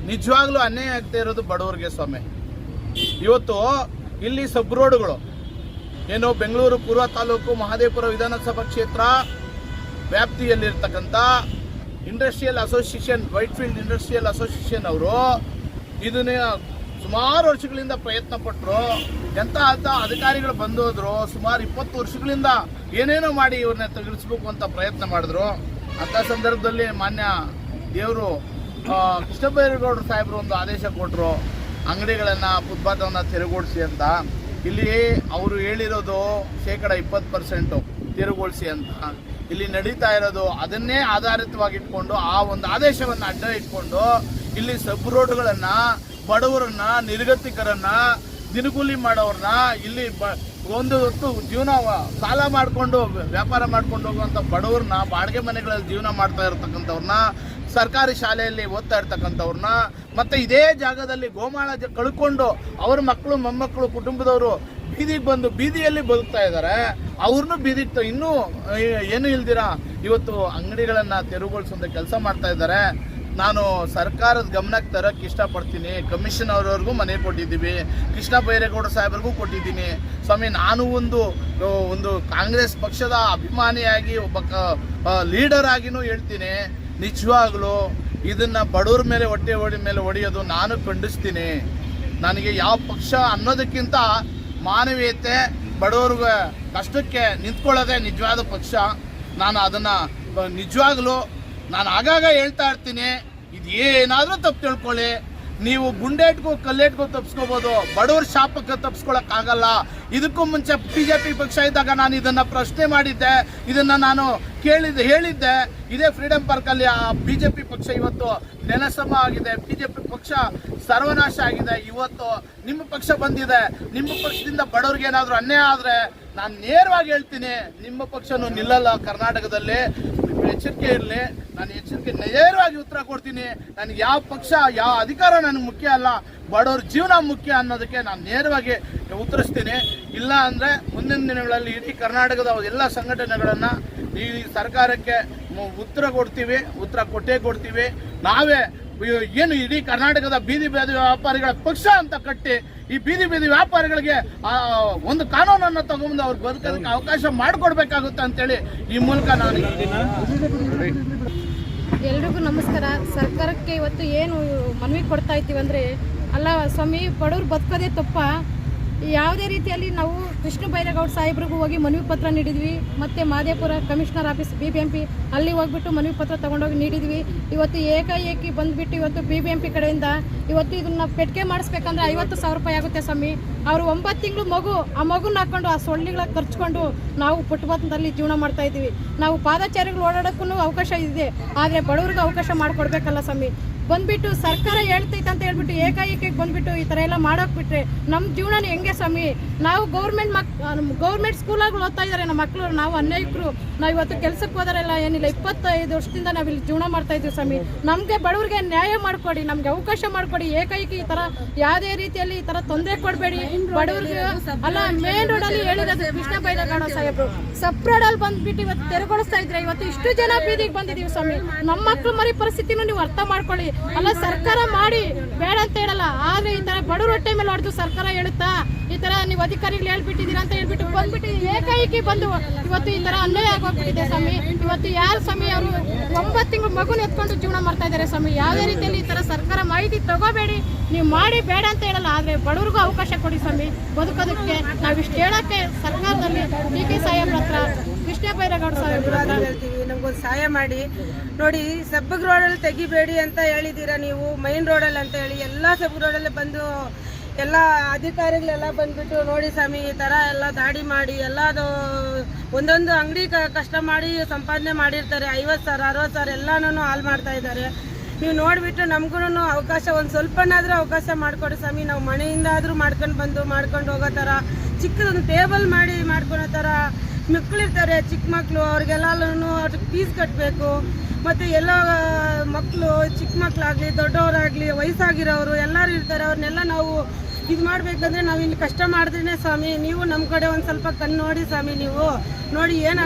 ನಿಜವಾಗ್ಲೂ ಅನ್ಯಾಯ ಆಗ್ತಾ ಇರೋದು ಬಡವರಿಗೆ ಸ್ವಾಮಿ. ಇವತ್ತು ಇಲ್ಲಿ ಸಬ್ ರೋಡ್ಗಳು ಏನು ಬೆಂಗಳೂರು ಪೂರ್ವ ತಾಲೂಕು ಮಹದೇವಪುರ ವಿಧಾನಸಭಾ ಕ್ಷೇತ್ರ ವ್ಯಾಪ್ತಿಯಲ್ಲಿರ್ತಕ್ಕಂಥ industrial association, Whitefield industrial association ಅವರು ಇದನ್ನ ಸುಮಾರು ವರ್ಷಗಳಿಂದ ಪ್ರಯತ್ನ ಪಟ್ಟರು. ಎಂಥ ಅಧಿಕಾರಿಗಳು ಬಂದೋದ್ರು, ಸುಮಾರು 20 ವರ್ಷಗಳಿಂದ ಏನೇನೋ ಮಾಡಿ ಇವ್ರನ್ನ ತೆಗೆಡಿಸ್ಬೇಕು ಅಂತ ಪ್ರಯತ್ನ ಮಾಡಿದ್ರು. ಅಂಥ ಸಂದರ್ಭದಲ್ಲಿ ಮಾನ್ಯ ದೇವರು ಕೃಷ್ಣಬೈರೇಗೌಡರು ಸಾಹೇಬರು ಒಂದು ಆದೇಶ ಕೊಟ್ಟರು, ಅಂಗಡಿಗಳನ್ನು ಫುಟ್ಪಾತನ್ನು ತೆರವುಗೊಳಿಸಿ ಅಂತ. ಇಲ್ಲಿ ಅವರು ಹೇಳಿರೋದು 20% ತೆರವುಗೊಳಿಸಿ ಅಂತ. ಇಲ್ಲಿ ನಡೀತಾ ಇರೋದು ಅದನ್ನೇ ಆಧಾರಿತವಾಗಿಟ್ಕೊಂಡು ಆ ಒಂದು ಆದೇಶವನ್ನು ಅಡ್ಡ ಇಟ್ಕೊಂಡು ಇಲ್ಲಿ ಸಬ್ ರೋಡ್ಗಳನ್ನು, ಬಡವರನ್ನ, ನಿರ್ಗತಿಕರನ್ನ, ದಿನಗೂಲಿ ಮಾಡೋರನ್ನ, ಇಲ್ಲಿ ಒಂದು ಹೊತ್ತು ಜೀವನ ಸಾಲ ಮಾಡಿಕೊಂಡು ವ್ಯಾಪಾರ ಮಾಡ್ಕೊಂಡು ಹೋಗುವಂಥ ಬಡವ್ರನ್ನ, ಬಾಡಿಗೆ ಮನೆಗಳಲ್ಲಿ ಜೀವನ ಮಾಡ್ತಾ ಇರ್ತಕ್ಕಂಥವ್ರನ್ನ, ಸರ್ಕಾರಿ ಶಾಲೆಯಲ್ಲಿ ಓದ್ತಾ ಇರ್ತಕ್ಕಂಥವ್ರನ್ನ, ಮತ್ತು ಇದೇ ಜಾಗದಲ್ಲಿ ಗೋಮಾಳ ಕಳ್ಕೊಂಡು ಅವ್ರ ಮಕ್ಕಳು, ಮೊಮ್ಮಕ್ಕಳು, ಕುಟುಂಬದವರು ಬೀದಿಗೆ ಬಂದು ಬೀದಿಯಲ್ಲಿ ಬದುಕ್ತಾ ಇದ್ದಾರೆ. ಅವ್ರನ್ನೂ ಬೀದಿಗೆ ಇನ್ನೂ ಏನು ಇಲ್ದಿರ ಇವತ್ತು ಅಂಗಡಿಗಳನ್ನು ತೆರವುಗೊಳಿಸುವಂಥ ಕೆಲಸ ಮಾಡ್ತಾ ಇದ್ದಾರೆ. ನಾನು ಸರ್ಕಾರದ ಗಮನಕ್ಕೆ ತರಕ್ಕೆ ಇಷ್ಟಪಡ್ತೀನಿ. ಕಮಿಷನ್ ಅವರವರೆಗೂ ಮನೆ ಕೊಟ್ಟಿದ್ದೀವಿ, ಕೃಷ್ಣ ಬೈರೇಗೌಡ ಸಾಹೇಬ್ರಿಗೂ ಕೊಟ್ಟಿದ್ದೀನಿ. ಸ್ವಾಮಿ, ನಾನು ಒಂದು ಕಾಂಗ್ರೆಸ್ ಪಕ್ಷದ ಅಭಿಮಾನಿಯಾಗಿ ಒಬ್ಬ ಲೀಡರ್ ಆಗಿನೂ ಹೇಳ್ತೀನಿ, ನಿಜವಾಗ್ಲೂ ಇದನ್ನು ಬಡವ್ರ ಮೇಲೆ ಹೊಡೆಯೋದು ನಾನು ಖಂಡಿಸ್ತೀನಿ. ನನಗೆ ಯಾವ ಪಕ್ಷ ಅನ್ನೋದಕ್ಕಿಂತ ಮಾನವೀಯತೆ, ಬಡವ್ರಿಗೆ ಕಷ್ಟಕ್ಕೆ ನಿಂತ್ಕೊಳ್ಳೋದೇ ನಿಜವಾದ ಪಕ್ಷ. ನಾನು ಅದನ್ನು ನಿಜವಾಗ್ಲೂ ನಾನು ಆಗಾಗ ಹೇಳ್ತಾ ಇರ್ತೀನಿ, ಇದು ಏನಾದರೂ ತಪ್ಪು ತಿಳ್ಕೊಳ್ಳಿ, ನೀವು ಗುಂಡೇಟ್ಗೂ ಕಲ್ಲೇಟ್ಗೂ ತಪ್ಪಿಸ್ಕೋಬೋದು, ಬಡವ್ರ ಶಾಪಕ್ಕೆ ತಪ್ಪಿಸ್ಕೊಳಕ್ಕಾಗಲ್ಲ. ಇದಕ್ಕೂ ಮುಂಚೆ BJP ಪಕ್ಷ ಇದ್ದಾಗ ನಾನು ಇದನ್ನು ಪ್ರಶ್ನೆ ಮಾಡಿದ್ದೆ, ಇದನ್ನು ನಾನು ಹೇಳಿದ್ದೆ. ಇದೇ ಫ್ರೀಡಮ್ ಪಾರ್ಕಲ್ಲಿ ಆ BJP ಪಕ್ಷ ಇವತ್ತು ನೆಲಸಮ ಆಗಿದೆ, BJP ಪಕ್ಷ ಸರ್ವನಾಶ ಆಗಿದೆ. ಇವತ್ತು ನಿಮ್ಮ ಪಕ್ಷ ಬಂದಿದೆ, ನಿಮ್ಮ ಪಕ್ಷದಿಂದ ಬಡವ್ರಿಗೆ ಏನಾದರೂ ಅನ್ಯಾಯ ಆದರೆ ನಾನು ನೇರವಾಗಿ ಹೇಳ್ತೀನಿ, ನಿಮ್ಮ ಪಕ್ಷನೂ ನಿಲ್ಲಲ್ಲ ಕರ್ನಾಟಕದಲ್ಲಿ. ಎಚ್ಚರಿಕೆ ಇರಲಿ, ನಾನು ಎಚ್ಚರಿಕೆ ನೇರವಾಗಿ ಉತ್ತರ ಕೊಡ್ತೀನಿ. ನನಗೆ ಯಾವ ಪಕ್ಷ, ಯಾವ ಅಧಿಕಾರ ನನಗೆ ಮುಖ್ಯ ಅಲ್ಲ, ಬಡವ್ರ ಜೀವನ ಮುಖ್ಯ ಅನ್ನೋದಕ್ಕೆ ನಾನು ನೇರವಾಗಿ ಉತ್ತರಿಸ್ತೀನಿ. ಇಲ್ಲ ಅಂದರೆ ಮುಂದಿನ ದಿನಗಳಲ್ಲಿ ಇಡೀ ಕರ್ನಾಟಕದ ಎಲ್ಲ ಸಂಘಟನೆಗಳನ್ನು ಈ ಸರ್ಕಾರಕ್ಕೆ ಉತ್ತರ ಕೊಟ್ಟೇ ಕೊಡ್ತೀವಿ. ನಾವೇ ಏನು ಇಡೀ ಕರ್ನಾಟಕದ ಬೀದಿ ವ್ಯಾಪಾರಿಗಳ ಪಕ್ಷ ಅಂತ ಕಟ್ಟಿ ಈ ಬೀದಿ ವ್ಯಾಪಾರಿಗಳಿಗೆ ಒಂದು ಕಾನೂನನ್ನು ತಗೊಂಡು ಅವ್ರು ಬದುಕೋದಕ್ಕೆ ಅವಕಾಶ ಮಾಡಿಕೊಡ್ಬೇಕಾಗುತ್ತೆ ಅಂತೇಳಿ ಈ ಮೂಲಕ ನಾನು ಎಲ್ರಿಗೂ ನಮಸ್ಕಾರ. ಸರ್ಕಾರಕ್ಕೆ ಇವತ್ತು ಏನು ಮನವಿ ಕೊಡ್ತಾ ಇದ್ದೀವಿ ಅಂದರೆ, ಅಲ್ಲ ಸ್ವಾಮಿ, ಬಡವ್ರು ಬದುಕೋದೇ ತಪ್ಪ. ಯಾವುದೇ ರೀತಿಯಲ್ಲಿ ನಾವು ಕೃಷ್ಣ ಬೈರೇಗೌಡ ಸಾಹೇಬ್ರಿಗೂ ಹೋಗಿ ಮನವಿ ಪತ್ರ ನೀಡಿದ್ವಿ, ಮತ್ತು ಮಹದೇವಪುರ ಕಮಿಷನರ್ ಆಫೀಸ್ BBMP ಅಲ್ಲಿ ಹೋಗ್ಬಿಟ್ಟು ಮನವಿ ಪತ್ರ ತೊಗೊಂಡೋಗಿ ನೀಡಿದ್ವಿ. ಇವತ್ತು ಏಕಾಏಕಿ ಬಂದುಬಿಟ್ಟು ಇವತ್ತು BBMP ಕಡೆಯಿಂದ ಇವತ್ತು ಇದನ್ನು ಪೆಟ್ಟಿಗೆ ಮಾಡಿಸ್ಬೇಕಂದ್ರೆ 50,000 ರೂಪಾಯಿ ಆಗುತ್ತೆ ಸ್ವಾಮಿ. ಅವರು 9 ತಿಂಗಳು ಮಗು, ಆ ಮಗುನ ಹಾಕ್ಕೊಂಡು ಆ ಸೊಳ್ಳಿಗಳ ಖರ್ಚ್ಕೊಂಡು ನಾವು ಫುಟ್ಪಾತ್ನಲ್ಲಿ ಜೀವನ ಮಾಡ್ತಾ ಇದ್ದೀವಿ. ನಾವು ಪಾದಚಾರಿಗಳು ಓಡಾಡೋಕ್ಕೂ ಅವಕಾಶ ಇದೆ, ಆದರೆ ಬಡವ್ರಿಗೆ ಅವಕಾಶ ಮಾಡಿಕೊಡ್ಬೇಕಲ್ಲ ಸ್ವಾಮಿ. ಬಂದ್ಬಿಟ್ಟು ಸರ್ಕಾರ ಹೇಳ್ತೈತೆ ಅಂತ ಹೇಳ್ಬಿಟ್ಟು ಏಕಾಏಕಿ ಬಂದ್ಬಿಟ್ಟು ಈ ಥರ ಎಲ್ಲ ಮಾಡೋಕ್ಬಿಟ್ರೆ ನಮ್ಮ ಜೀವನ ಹೆಂಗೆ ಸ್ವಾಮಿ? ನಾವು ಗೌರ್ಮೆಂಟ್ ಸ್ಕೂಲಾಗಿ ಓದ್ತಾ ಇದ್ದಾರೆ ನಮ್ಮ ಮಕ್ಕಳು, ನಾವು ಅನ್ಯಾಯಕರು. ನಾವು ಇವತ್ತು ಕೆಲಸಕ್ಕೆ ಹೋದರೆಲ್ಲ ಏನಿಲ್ಲ, 25 ವರ್ಷದಿಂದ ನಾವಿಲ್ಲಿ ಜೀವನ ಮಾಡ್ತಾ ಇದ್ದೀವಿ ಸ್ವಾಮಿ. ನಮಗೆ ಬಡವ್ರಿಗೆ ನ್ಯಾಯ ಮಾಡಿಕೊಡಿ, ನಮಗೆ ಅವಕಾಶ ಮಾಡಿಕೊಡಿ. ಏಕಾಏಕಿ ಈ ಥರ ಯಾವುದೇ ರೀತಿಯಲ್ಲಿ ಈ ಥರ ತೊಂದರೆ ಕೊಡಬೇಡಿ ಬಡವ್ರಿಗೆ. ಅಲ್ಲ, ಮೇನ್ ರೋಡಲ್ಲಿ ಹೇಳಿರೋದು ಕೃಷ್ಣ ಬೈರೇಗೌಡ ಸಾಹೇಬರು ಸಬ್ ರೋಡಲ್ಲಿ ಬಂದ್ಬಿಟ್ಟು ಇವತ್ತು ತೆರವುಗೊಳಿಸ್ತಾ ಇದ್ರೆ ಇವತ್ತು ಇಷ್ಟು ಜನ ಬೀದಿಗೆ ಬಂದಿದ್ದೀವಿ ಸ್ವಾಮಿ. ನಮ್ಮ ಮಕ್ಕಳು ಮರಿ ಪರಿಸ್ಥಿತಿನೂ ನೀವು ಅರ್ಥ ಮಾಡ್ಕೊಳ್ಳಿ. ಅಲ್ಲ, ಸರ್ಕಾರ ಮಾಡಿ ಬೇಡ ಅಂತ ಹೇಳಲ್ಲ, ಆದ್ರೆ ಈ ತರ ಬಡವ್ರ ಹೊಟ್ಟೆ ಮೇಲೆ ಹೊಡೆದು ಸರ್ಕಾರ ಹೇಳುತ್ತಾ ಈ ತರ ನೀವು ಅಧಿಕಾರಿಗಳು ಹೇಳ್ಬಿಟ್ಟಿದ್ದೀರಾ ಅಂತ ಹೇಳ್ಬಿಟ್ಟು ಬಂದ್ಬಿಟ್ಟು ಏಕಾಏಕಿ ಬಂದು ಇವತ್ತು ಈ ತರ ಅನ್ಯಾಯ ಆಗೋಗ್ಬಿಟ್ಟಿದೆ ಸ್ವಾಮಿ. ಇವತ್ತು ಯಾರು ಸ್ವಾಮಿ, ಅವರು 9 ತಿಂಗಳು ಮಗುನ ಎತ್ಕೊಂಡು ಜೀವನ ಮಾಡ್ತಾ ಇದ್ದಾರೆ ಸ್ವಾಮಿ. ಯಾವುದೇ ರೀತಿಯಲ್ಲಿ ಈ ತರ ಸರ್ಕಾರ ಮಾಹಿತಿ ತಗೋಬೇಡಿ, ನೀವು ಮಾಡಿ ಬೇಡ ಅಂತ ಹೇಳಲ್ಲ, ಆದ್ರೆ ಬಡವ್ರಿಗೂ ಅವಕಾಶ ಕೊಡಿ ಸ್ವಾಮಿ ಬದುಕೋದಕ್ಕೆ. ನಾವಿಷ್ಟು ಹೇಳಕ್ಕೆ ಸರ್ಕಾರದಲ್ಲಿ DK ಸಾಹೇಬ್ರ ಹತ್ರ, ಕೃಷ್ಣ ಬೈರೇಗೌಡ ಸಾಹೇಬ್ರ ಹತ್ರ ಹೇಳ್ತೀವಿ, ನಮ್ಗೊಂದು ಸಹಾಯ ಮಾಡಿ. ನೋಡಿ, ಸಬ್ ರೋಡಲ್ಲಿ ತೆಗಿಬೇಡಿ ಅಂತ ಹೇಳಿದ್ದೀರಾ ನೀವು, ಮೈನ್ ರೋಡಲ್ಲಿ ಅಂತ ಹೇಳಿ ಎಲ್ಲ ಸಬ್ ರೋಡಲ್ಲಿ ಬಂದು ಎಲ್ಲ ಅಧಿಕಾರಿಗಳೆಲ್ಲ ಬಂದ್ಬಿಟ್ಟು ನೋಡಿ ಸ್ವಾಮಿ, ಈ ಥರ ಎಲ್ಲ ದಾಡಿ ಮಾಡಿ ಎಲ್ಲದು ಒಂದೊಂದು ಅಂಗಡಿ ಕಷ್ಟ ಮಾಡಿ ಸಂಪಾದನೆ ಮಾಡಿರ್ತಾರೆ. 50,000 60,000 ಎಲ್ಲನೂ ಹಾಳು ಮಾಡ್ತಾ ಇದ್ದಾರೆ. ನೀವು ನೋಡಿಬಿಟ್ಟು ನಮಗೂ ಅವಕಾಶ, ಒಂದು ಸ್ವಲ್ಪನಾದರೂ ಅವಕಾಶ ಮಾಡಿಕೊಡಿ ಸ್ವಾಮಿ. ನಾವು ಮನೆಯಿಂದ ಆದರೂ ಮಾಡ್ಕೊಂಡು ಹೋಗೋ ಥರ, ಚಿಕ್ಕದೊಂದು ಟೇಬಲ್ ಮಾಡಿ ಮಾಡ್ಕೊಳೋ ಥರ. ಮಕ್ಕಳಿರ್ತಾರೆ, ಚಿಕ್ಕ ಮಕ್ಕಳು, ಅವ್ರಿಗೆಲ್ಲೂ ಫೀಸ್ ಕಟ್ಟಬೇಕು. ಮತ್ತು ಎಲ್ಲ ಮಕ್ಕಳು, ಚಿಕ್ಕ ಮಕ್ಕಳಾಗಲಿ ದೊಡ್ಡವರಾಗಲಿ ವಯಸ್ಸಾಗಿರೋರು ಎಲ್ಲರೂ ಇರ್ತಾರೆ. ಅವ್ರನ್ನೆಲ್ಲ ನಾವು ಇದು ಮಾಡಬೇಕಂದ್ರೆ ನಾವು ಇಲ್ಲಿ ಕಷ್ಟ ಮಾಡಿದ್ರೇ ಸ್ವಾಮಿ. ನೀವು ನಮ್ಮ ಕಡೆ ಒಂದು ಸ್ವಲ್ಪ ಕಣ್ಣು ನೋಡಿ ಸ್ವಾಮಿ, ನೀವು ನೋಡಿ ಏನು